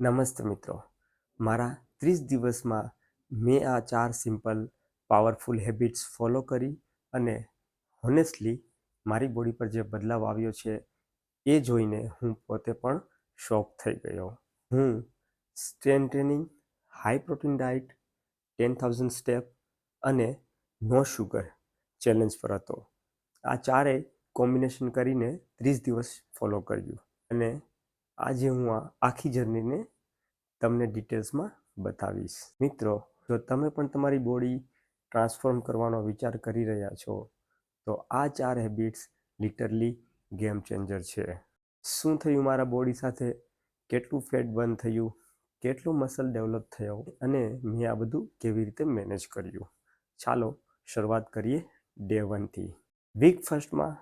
નમસ્તે મિત્રો, મારા 30 દિવસમાં મેં આ 4 સિમ્પલ પાવરફુલ હેબિટ્સ ફોલો કરી અને હોનેસ્ટલી મારી બોડી પર જે બદલાવ આવ્યો છે એ જોઈને હું પોતે પણ શોક થઈ ગયો. હું strength training, high protein diet, 10,000 step અને નો શુગર ચેલેન્જ પર હતો. આ ચારેય કોમ્બિનેશન કરીને 30 દિવસ ફોલો કર્યું અને આજે હું આ આખી જર્નીને તમને ડિટેલ્સમાં બતાવીશ. મિત્રો, જો તમે પણ તમારી બોડી ટ્રાન્સફોર્મ કરવાનો વિચાર કરી રહ્યા છો તો આ 4 હેબિટ્સ લિટરલી ગેમ ચેન્જર છે. શું થયું મારા બોડી સાથે, કેટલું ફેટ બર્ન થયું, કેટલું મસલ ડેવલપ થયો અને મેં આ બધું કેવી રીતે મેનેજ કર્યું. ચાલો શરૂઆત કરીએ ડે 1થી. વીક ફર્સ્ટમાં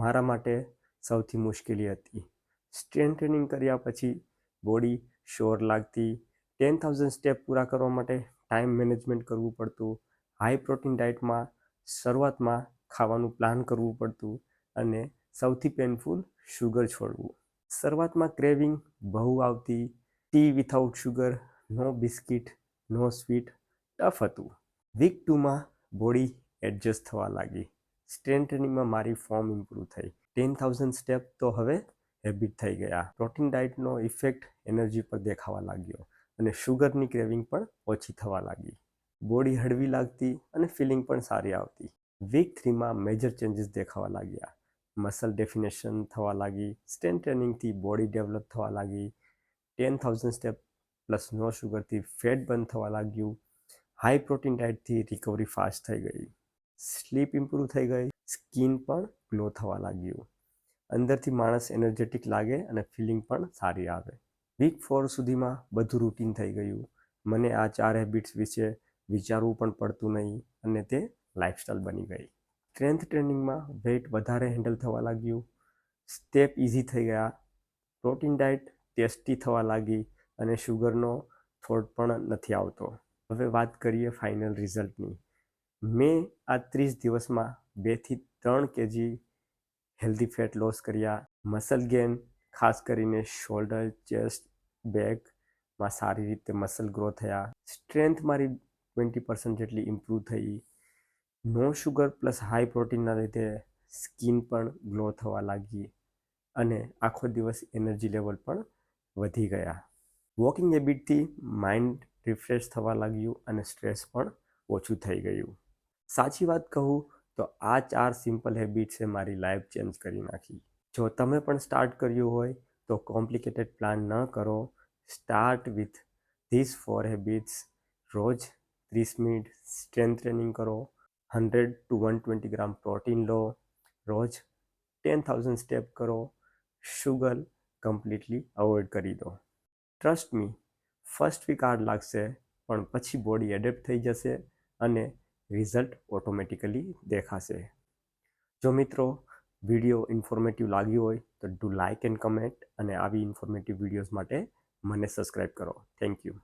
મારા માટે સૌથી મુશ્કેલી હતી. સ્ટ્રેન્થ ટ્રેનિંગ કર્યા પછી બોડી શોર લાગતી, 10,000 સ્ટેપ પૂરા કરવા માટે ટાઈમ મેનેજમેન્ટ કરવું પડતું, હાઈ પ્રોટીન ડાયટમાં શરૂઆતમાં ખાવાનું પ્લાન કરવું પડતું અને સૌથી પેનફુલ શુગર છોડવું. શરૂઆતમાં ક્રેવિંગ બહુ આવતી, ટી વિથઆઉટ શુગર, નો બિસ્કિટ, નો સ્વીટ, ટફ હતું. વીક 2માં બોડી એડજસ્ટ થવા લાગી. સ્ટ્રેન્થ ટ્રેનિંગમાં મારી ફોર્મ ઇમ્પ્રૂવ થઈ, 10,000 સ્ટેપ તો હવે હેબિટ થઈ ગયા. પ્રોટીન ડાયટનો ઇફેક્ટ એનર્જી પર દેખાવા લાગ્યો અને શુગરની ક્રેવિંગ પણ ઓછી થવા લાગી. બોડી હળવી લાગતી અને ફિલિંગ પણ સારી આવતી. વીક 3માં મેજર ચેન્જીસ દેખાવા લાગ્યા. મસલ ડેફિનેશન થવા લાગી, સ્ટ્રેન્થ ટ્રેનિંગથી બોડી ડેવલપ થવા લાગી, 10,000 સ્ટેપ પ્લસ નો શુગરથી ફેટ બર્ન થવા લાગ્યું, હાઈ પ્રોટીન ડાયટથી રિકવરી ફાસ્ટ થઈ ગઈ, સ્લીપ ઇમ્પ્રૂવ થઈ ગઈ, સ્કિન પણ ગ્લો થવા લાગ્યું, અંદરથી માણસ એનર્જેટિક લાગે અને ફિલિંગ પણ સારી આવે. વીક 4 સુધીમાં બધું રૂટીન થઈ ગયું. મને આ 4 હેબિટ્સ વિશે વિચારવું પણ પડતું નહીં અને તે લાઇફસ્ટાઇલ બની ગઈ. સ્ટ્રેન્થ ટ્રેનિંગમાં વેઇટ વધારે હેન્ડલ થવા લાગ્યું, સ્ટેપ ઇઝી થઈ ગયા, પ્રોટીન ડાયટ ટેસ્ટી થવા લાગી અને શુગરનો થોટ પણ નથી આવતો. હવે વાત કરીએ ફાઇનલ રિઝલ્ટની. મેં આ 30 દિવસમાં 2 થી 3 કેજી હેલ્ધી ફેટ લોસ કર્યા. મસલ ગેન, ખાસ કરીને શોલ્ડર, ચેસ્ટ, બેકમાં સારી રીતે મસલ ગ્રો થયા. સ્ટ્રેન્થ મારી 20% જેટલી ઇમ્પ્રૂવ થઈ. નો શુગર પ્લસ હાઈ પ્રોટીનના લીધે સ્કિન પણ ગ્લો થવા લાગી અને આખો દિવસ એનર્જી લેવલ પણ વધી ગયા. વોકિંગ હેબિટથી માઇન્ડ રિફ્રેશ થવા લાગ્યું અને સ્ટ્રેસ પણ ઓછું થઈ ગયું. સાચી વાત કહું તો આ 4 સિમ્પલ હેબિટ્સે મારી લાઈફ ચેન્જ કરી નાખી. જો તમે પણ સ્ટાર્ટ કર્યું હોય તો કોમ્પ્લિકેટેડ પ્લાન ન કરો. Start with this 4 habits. રોજ 30 મિનિટ સ્ટ્રેન્થ ટ્રેનિંગ કરો, 100 to 120 ગ્રામ પ્રોટીન લો, રોજ 10,000 સ્ટેપ કરો, શુગર કમ્પ્લીટલી અવોઇડ કરી દો. Trust me, first week hard લાગશે પણ પછી બોડી એડેપ્ટ થઈ જશે અને રિઝલ્ટ ઓટોમેટિકલી દેખાશે. જો મિત્રો વિડીયો ઇન્ફોર્મેટિવ લાગ્યું હોય તો ડુ લાઇક એન્ડ કમેન્ટ અને આવી ઇન્ફોર્મેટિવ વિડીયોઝ માટે મને સબસ્ક્રાઈબ કરો. Thank you.